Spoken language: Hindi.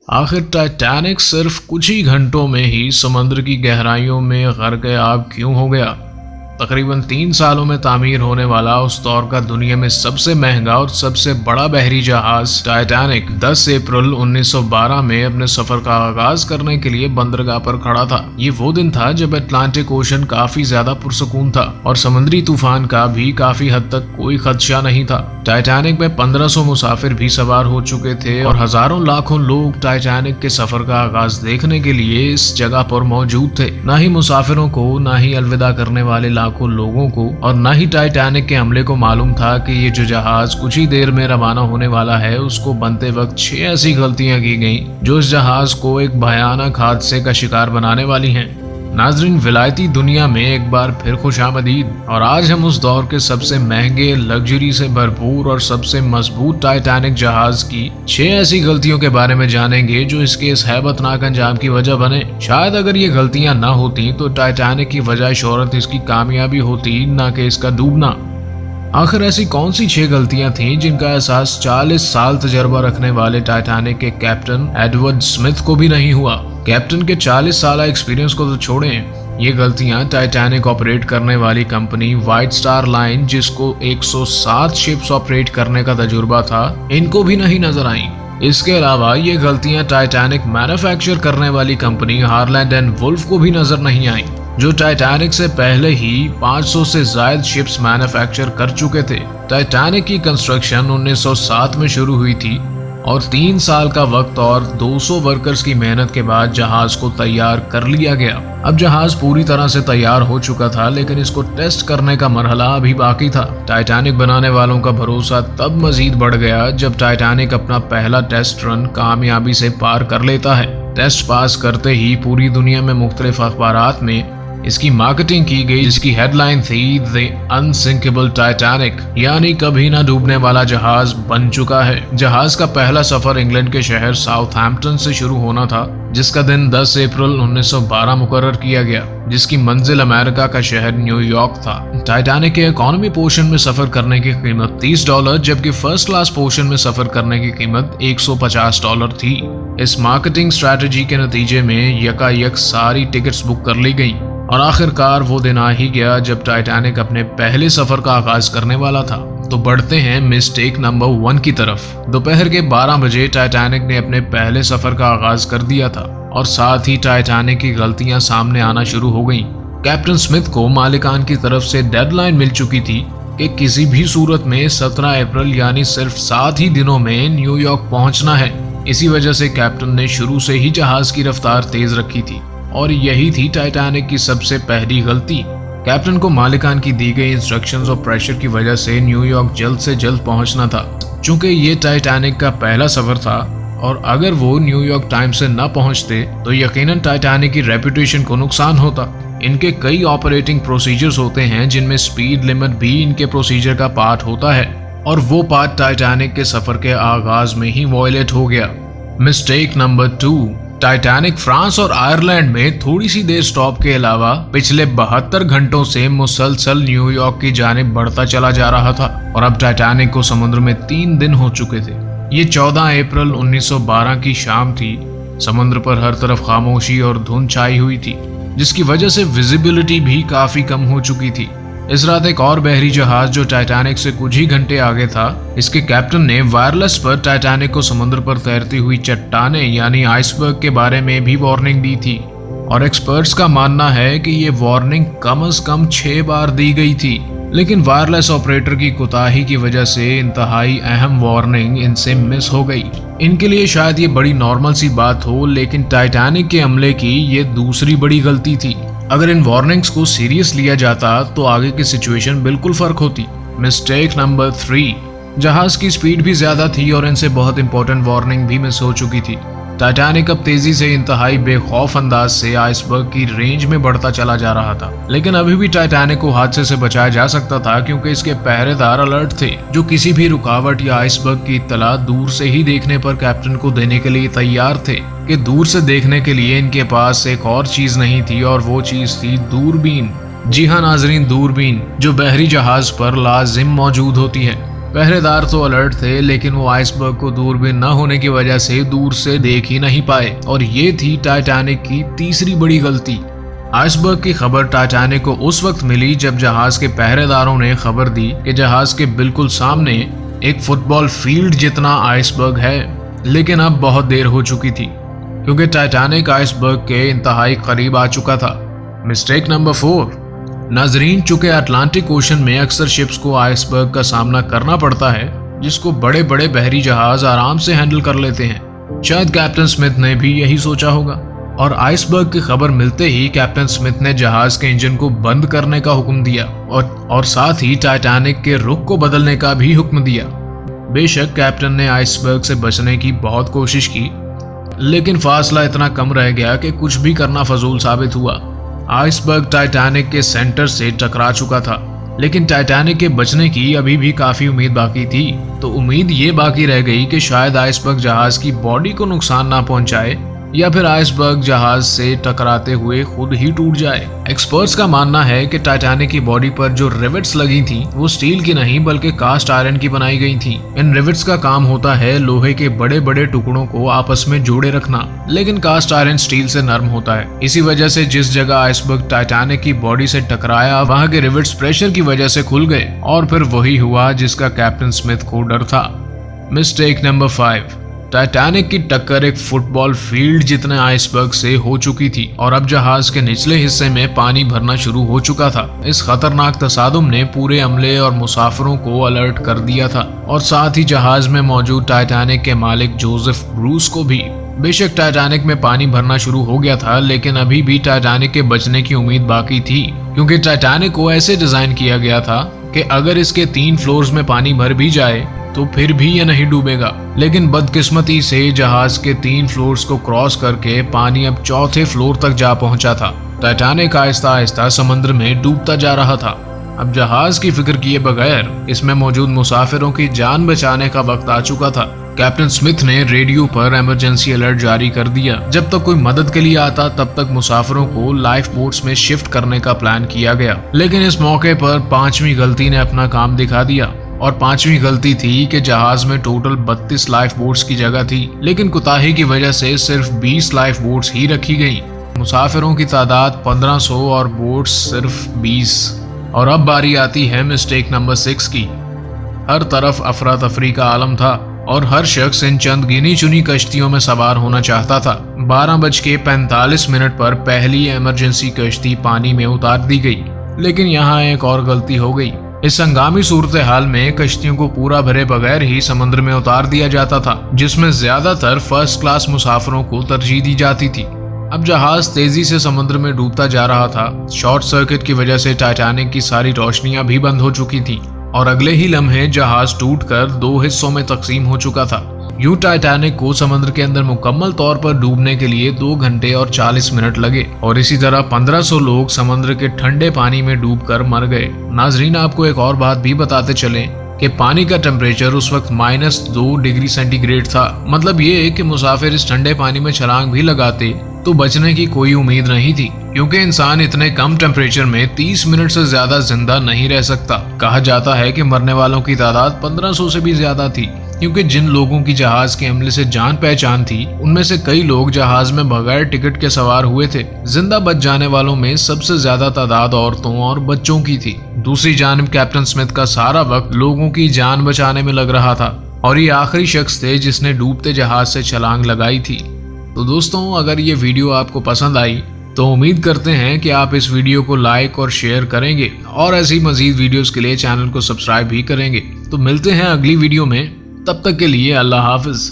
आखिर टाइटैनिक सिर्फ कुछ ही घंटों में ही समुद्र की गहराइयों में गर्क-ए-आब क्यों हो गया? तकरीबन 3 सालों में तामीर होने वाला उस दौर का दुनिया में सबसे महंगा और सबसे बड़ा बहरी जहाज टाइटैनिक 10 अप्रैल 1912 में अपने सफर का आगाज करने के लिए बंदरगाह पर खड़ा था। ये वो दिन था जब अटलांटिक ओशन काफी ज्यादा पुरसकून था और समुद्री तूफान का भी काफी हद तक कोई खदशा नहीं था। टाइटैनिक में 1500 मुसाफिर भी सवार हो चुके थे और हजारों लाखों लोग टाइटैनिक के सफर का आगाज देखने के लिए इस जगह पर मौजूद थे। न ही मुसाफिरों को, न ही अलविदा करने वाले लाखों लोगों को और न ही टाइटैनिक के हमले को मालूम था कि ये जो जहाज कुछ ही देर में रवाना होने वाला है, उसको बनते वक्त 6 ऐसी गलतियां की गईं जो इस जहाज को एक भयानक हादसे का शिकार बनाने वाली हैं। नाजरीन, विलायती दुनिया में एक बार फिर खुशामदीद। और आज हम उस दौर के सबसे महंगे, लग्जरी से भरपूर और सबसे मजबूत टाइटैनिक जहाज की 6 ऐसी गलतियों के बारे में जानेंगे जो इसके इस हैबतनाक अंजाम की वजह बने। शायद अगर ये गलतियां ना होती तो टाइटैनिक की वजह शोहरत इसकी कामयाबी होती, ना कि इसका डूबना। आखिर ऐसी कौन सी 6 गलतियां थीं जिनका एहसास 40 साल तजर्बा रखने वाले टाइटैनिक के कैप्टन एडवर्ड स्मिथ को भी नहीं हुआ? कैप्टन के 40 साल एक्सपीरियंस को तो छोड़ें, ये गलतियां टाइटैनिक ऑपरेट करने वाली कंपनी व्हाइट स्टार लाइन, जिसको 107 शिप्स ऑपरेट करने का तजुर्बा था, इनको भी नहीं नजर आई। इसके अलावा ये गलतियां टाइटैनिक मैन्युफैक्चर करने वाली कंपनी हारलैंड एंड वुल्फ को भी नजर नहीं आई, जो टाइटैनिक से पहले ही 500 से ज्यादा शिप्स मैन्युफैक्चर कर चुके थे। टाइटैनिक की कंस्ट्रक्शन 1907 में शुरू हुई थी और 3 साल का वक्त और 200 वर्कर्स की मेहनत के बाद जहाज को तैयार कर लिया गया। अब जहाज पूरी तरह से तैयार हो चुका था, लेकिन इसको टेस्ट करने का मरहला अभी बाकी था। टाइटैनिक बनाने वालों का भरोसा तब मजीद बढ़ गया जब टाइटैनिक अपना पहला टेस्ट रन कामयाबी से पार कर लेता है। टेस्ट पास करते ही पूरी दुनिया में मुख्तलिफ अखबारात में इसकी मार्केटिंग की गई, जिसकी हेडलाइन थी द अनसिंकेबल टाइटैनिक, यानी कभी ना डूबने वाला जहाज बन चुका है। जहाज का पहला सफर इंग्लैंड के शहर साउथहैम्पटन से शुरू होना था, जिसका दिन 10 अप्रैल 1912 मुकर्रर किया गया, जिसकी मंजिल अमेरिका का शहर न्यूयॉर्क था। टाइटैनिक के इकोनॉमी पोर्शन में सफर करने की कीमत $30, जबकि फर्स्ट क्लास पोर्शन में सफर करने की कीमत $150 थी। इस मार्केटिंग स्ट्रैटेजी के नतीजे में यकायक सारी टिकट्स बुक कर ली गई और आखिरकार वो दिन आ ही गया जब टाइटैनिक अपने पहले सफर का आगाज करने वाला था। तो बढ़ते हैं मिस्टेक नंबर 1 की तरफ। दोपहर के 12 बजे टाइटैनिक ने अपने पहले सफर का आगाज कर दिया था और साथ ही टाइटैनिक की गलतियां सामने आना शुरू हो गईं। कैप्टन स्मिथ को मालिकान की तरफ से डेडलाइन मिल चुकी थी कि किसी भी सूरत में 17 अप्रैल यानी सिर्फ 7 ही दिनों में न्यूयॉर्क पहुंचना है। इसी वजह से कैप्टन ने शुरू से ही जहाज की रफ्तार तेज रखी थी और यही थी टाइटैनिक की सबसे पहली गलती। कैप्टन को मालिकान की दी गई इंस्ट्रक्शंस और प्रेशर की वजह से न्यूयॉर्क जल्द से जल्द पहुंचना था। चूंकि ये टाइटैनिक का पहला सफर था और अगर वो न्यूयॉर्क टाइम से न पहुंचते तो यकीनन टाइटैनिक की रेपुटेशन को नुकसान होता। इनके कई ऑपरेटिंग प्रोसीजर्स होते हैं जिनमें स्पीड लिमिट भी इनके प्रोसीजर का पार्ट होता है और वो पार्ट टाइटैनिक के सफर के आगाज में ही वॉयलेट हो गया। मिस्टेक नंबर 2, टाइटैनिक फ्रांस और आयरलैंड में थोड़ी सी देर स्टॉप के अलावा पिछले 72 घंटों से मुसलसल न्यूयॉर्क की जानिब बढ़ता चला जा रहा था और अब टाइटैनिक को समुद्र में 3 दिन हो चुके थे। ये 14 अप्रैल 1912 की शाम थी। समुद्र पर हर तरफ खामोशी और धुंध छाई हुई थी, जिसकी वजह से विजिबिलिटी भी काफी कम हो चुकी थी। इस रात एक और बहरी जहाज जो टाइटैनिक से कुछ ही घंटे आगे था, इसके कैप्टन ने वायरलेस पर टाइटैनिक को समुद्र पर तैरती हुई चट्टानें यानी आइसबर्ग के बारे में भी वार्निंग दी थी और एक्सपर्ट्स का मानना है कि ये वार्निंग कम से कम 6 बार दी गई थी, लेकिन वायरलेस ऑपरेटर की कोताही की वजह से इंतहाई अहम वार्निंग इनसे मिस हो गई। इनके लिए शायद ये बड़ी नॉर्मल सी बात हो, लेकिन टाइटैनिक के हमले की ये दूसरी बड़ी गलती थी। अगर इन वार्निंग्स को सीरियस लिया जाता तो आगे की सिचुएशन बिल्कुल फर्क होती। मिस्टेक नंबर 3, जहाज की स्पीड भी ज्यादा थी और इनसे बहुत इंपॉर्टेंट वार्निंग भी मिस हो चुकी थी। टाइटैनिक अब तेजी से इंतहाई बेखौफ अंदाज से आइसबर्ग की रेंज में बढ़ता चला जा रहा था, लेकिन अभी भी टाइटैनिक को हादसे से बचाया जा सकता था क्योंकि इसके पहरेदार अलर्ट थे जो किसी भी रुकावट या आइसबर्ग की इत्तला दूर से ही देखने पर कैप्टन को देने के लिए तैयार थे। कि दूर से देखने के लिए इनके पास एक और चीज नहीं थी और वो चीज थी दूरबीन। जी हाँ नाजरीन, दूरबीन जो बहरी जहाज पर लाजिम मौजूद होती है। पहरेदार तो अलर्ट थे, लेकिन वो आइसबर्ग को दूरबीन न होने की वजह से दूर से देख ही नहीं पाए, और ये थी टाइटैनिक की तीसरी बड़ी गलती। आइसबर्ग की खबर टाइटैनिक को उस वक्त मिली जब जहाज के पहरेदारों ने खबर दी कि जहाज के बिल्कुल सामने एक फुटबॉल फील्ड जितना आइसबर्ग है। लेकिन अब बहुत देर हो चुकी थी, क्योंकि टाइटैनिक आइसबर्ग के इंतहाई करीब आ चुका था। Mistake number 4। नाजरीन, चूंकि अटलांटिक ओशन में अक्सर शिप्स को आइसबर्ग का सामना करना पड़ता है, जिसको बड़े बड़े बहरी जहाज आराम से हैंडल कर लेते हैं। शायद कैप्टन स्मिथ ने भी यही सोचा होगा, और आइसबर्ग की खबर मिलते ही कैप्टन स्मिथ ने जहाज के इंजन को बंद करने का हुक्म दिया और साथ ही टाइटैनिक के रुख को बदलने का भी हुक्म दिया। बेशक कैप्टन ने आइसबर्ग से बचने की बहुत कोशिश की, लेकिन फासला इतना कम रह गया कि कुछ भी करना फजूल साबित हुआ। आइसबर्ग टाइटैनिक के सेंटर से टकरा चुका था, लेकिन टाइटैनिक के बचने की अभी भी काफी उम्मीद बाकी थी। तो उम्मीद ये बाकी रह गई कि शायद आइसबर्ग जहाज की बॉडी को नुकसान ना पहुंचाए, या फिर आइसबर्ग जहाज से टकराते हुए खुद ही टूट जाए। एक्सपर्ट्स का मानना है कि टाइटैनिक की बॉडी पर जो रिवेट्स लगी थी वो स्टील की नहीं बल्कि कास्ट आयरन की बनाई गई थी। इन रिवेट्स का काम होता है लोहे के बड़े बड़े टुकड़ों को आपस में जोड़े रखना, लेकिन कास्ट आयरन स्टील से नरम होता है। इसी वजह से जिस जगह आइसबर्ग टाइटैनिक की बॉडी से टकराया, वहां के रिवेट्स प्रेशर की वजह से खुल गए, और फिर वही हुआ जिसका कैप्टन स्मिथ को डर था। Mistake number 5। टाइटैनिक की टक्कर एक फुटबॉल फील्ड जितने आइसबर्ग से हो चुकी थी, और अब जहाज के निचले हिस्से में पानी भरना शुरू हो चुका था। इस खतरनाक तसादुम ने पूरे अमले और मुसाफिरों को अलर्ट कर दिया था, और साथ ही जहाज में मौजूद टाइटैनिक के मालिक जोसेफ ब्रूस को भी। बेशक टाइटैनिक में पानी भरना शुरू हो गया था, लेकिन अभी भी टाइटैनिक के बचने की उम्मीद बाकी थी, क्योंकि टाइटैनिक को ऐसे डिजाइन किया गया था कि अगर इसके 3 फ्लोर्स में पानी भर भी जाए तो फिर भी ये नहीं डूबेगा। लेकिन बदकिस्मती से जहाज के 3 फ्लोर्स को क्रॉस करके पानी अब 4थे फ्लोर तक जा पहुंचा था। टाइटैनिक आहिस्ता आहिस्ता समुद्र में डूबता जा रहा था। अब जहाज की फिक्र किए बगैर इसमें मौजूद मुसाफिरों की जान बचाने का वक्त आ चुका था। कैप्टन स्मिथ ने रेडियो पर इमरजेंसी अलर्ट जारी कर दिया। जब तक कोई मदद के लिए आता, तब तक मुसाफिरों को लाइफ बोट्स में शिफ्ट करने का प्लान किया गया। लेकिन इस मौके पर 5वीं गलती ने अपना काम दिखा दिया, और 5वीं गलती थी कि जहाज में टोटल 32 लाइफ बोट्स की जगह थी, लेकिन कुताही की वजह से सिर्फ 20 लाइफ बोट्स ही रखी गई। मुसाफिरों की तादाद 1500 और बोट्स सिर्फ 20। और अब बारी आती है मिस्टेक नंबर 6 की। हर तरफ अफरा तफरी का आलम था, और हर शख्स इन चंद गिनी चुनी कश्तियों में सवार होना चाहता था। 12:45 पर पहली इमरजेंसी कश्ती पानी में उतार दी गई, लेकिन यहाँ एक और गलती हो गई। इस हंगामी सूरत हाल में कश्तियों को पूरा भरे बगैर ही समुद्र में उतार दिया जाता था, जिसमें ज्यादातर फर्स्ट क्लास मुसाफिरों को तरजीह दी जाती थी। अब जहाज तेजी से समुद्र में डूबता जा रहा था। शॉर्ट सर्किट की वजह से टाइटैनिक की सारी रोशनियां भी बंद हो चुकी थी, और अगले ही लम्हे जहाज टूटकर 2 हिस्सों में तकसीम हो चुका था। यूं टाइटैनिक को समुद्र के अंदर मुकम्मल तौर पर डूबने के लिए 2 घंटे और 40 मिनट लगे, और इसी तरह 1500 लोग समुद्र के ठंडे पानी में डूबकर मर गए। नाजरीन, आपको एक और बात भी बताते चलें कि पानी का टेम्परेचर उस वक्त -2 डिग्री सेंटीग्रेड था। मतलब ये कि मुसाफिर इस ठंडे पानी में छलांग भी लगाते तो बचने की कोई उम्मीद नहीं थी, क्योंकि इंसान इतने कम टेम्परेचर में 30 मिनट से ज्यादा जिंदा नहीं रह सकता। कहा जाता है कि मरने वालों की तादाद 1500 से भी ज्यादा थी, क्योंकि जिन लोगों की जहाज के अमले से जान पहचान थी, उनमें से कई लोग जहाज में बगैर टिकट के सवार हुए थे। जिंदा बच जाने वालों में सबसे ज्यादा तादाद औरतों और बच्चों की थी। दूसरी जानिब कैप्टन स्मिथ का सारा वक्त लोगों की जान बचाने में लग रहा था, और ये आखिरी शख्स थे जिसने डूबते जहाज से छलांग लगाई थी। तो दोस्तों, अगर ये वीडियो आपको पसंद आई तो उम्मीद करते हैं कि आप इस वीडियो को लाइक और शेयर करेंगे, और ऐसी मजीद वीडियोस के लिए चैनल को सब्सक्राइब भी करेंगे। तो मिलते हैं अगली वीडियो में, तब तक के लिए अल्लाह हाफिज।